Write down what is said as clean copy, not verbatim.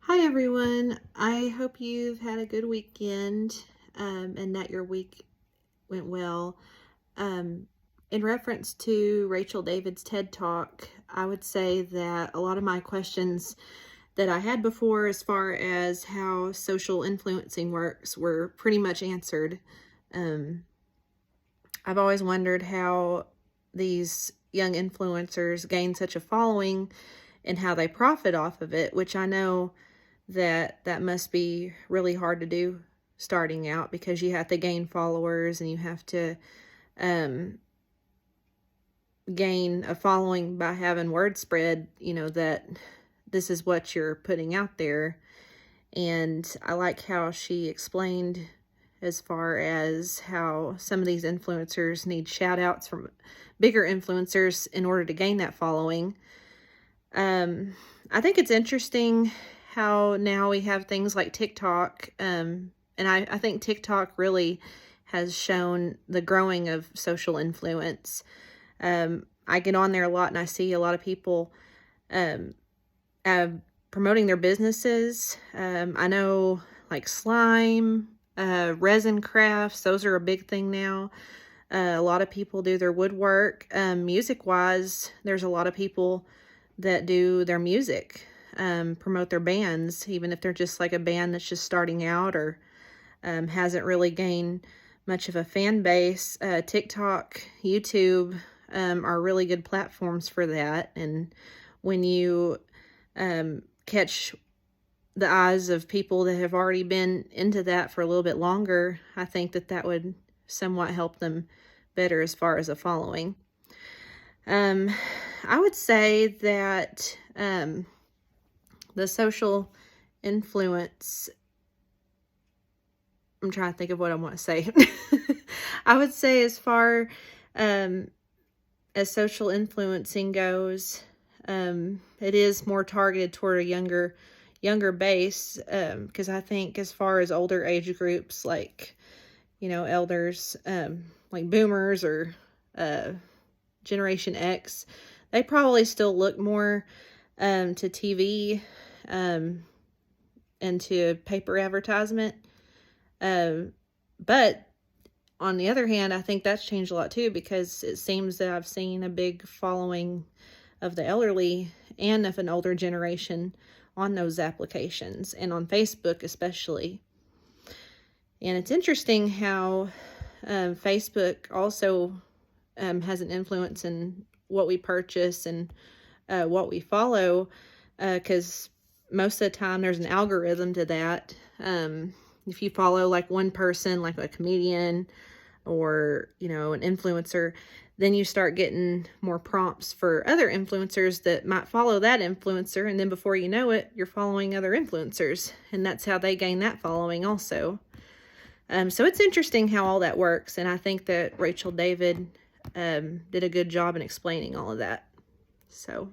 Hi everyone. I hope you've had a good weekend and that your week went well. Um, in reference to Rachel David's TED Talk, I would say that a lot of my questions that I had before, as far as how social influencing works, were pretty much answered. Um, I've always wondered how these young influencers gain such a following and how they profit off of it, which I know that must be really hard to do starting out, because you have to gain followers and you have to um, gain a following by having word spread, that this is what you're putting out there. And I like how she explained as far as how some of these influencers need shout outs from bigger influencers in order to gain that following. I think it's interesting how now we have things like TikTok, and I think TikTok really has shown the growing of social influence. I get on there a lot and I see a lot of people um, uh, promoting their businesses. I know like slime, resin crafts, those are a big thing now. A lot of people do their woodwork. Music-wise, there's a lot of people that do their music, promote their bands, even if they're just like a band that's just starting out or hasn't really gained much of a fan base. TikTok, YouTube are really good platforms for that. And when you catch the eyes of people that have already been into that for a little bit longer, I think that would somewhat help them better as far as a following. I would say that the social influence, I'm trying to think of what I want to say. I would say as far as social influencing goes, it is more targeted toward a younger base, because I think as far as older age groups, like, elders, like boomers or Generation X, they probably still look more to TV um, and to paper advertisement. But on the other hand, I think that's changed a lot too, because it seems that I've seen a big following of the elderly and of an older generation on those applications, and on Facebook especially. And it's interesting how Facebook also has an influence in what we purchase and what we follow, because most of the time there's an algorithm to that. If you follow like one person, like a comedian or, an influencer, then you start getting more prompts for other influencers that might follow that influencer. And then before you know it, you're following other influencers. And that's how they gain that following also. So it's interesting how all that works. And I think that Rachel David did a good job in explaining all of that. So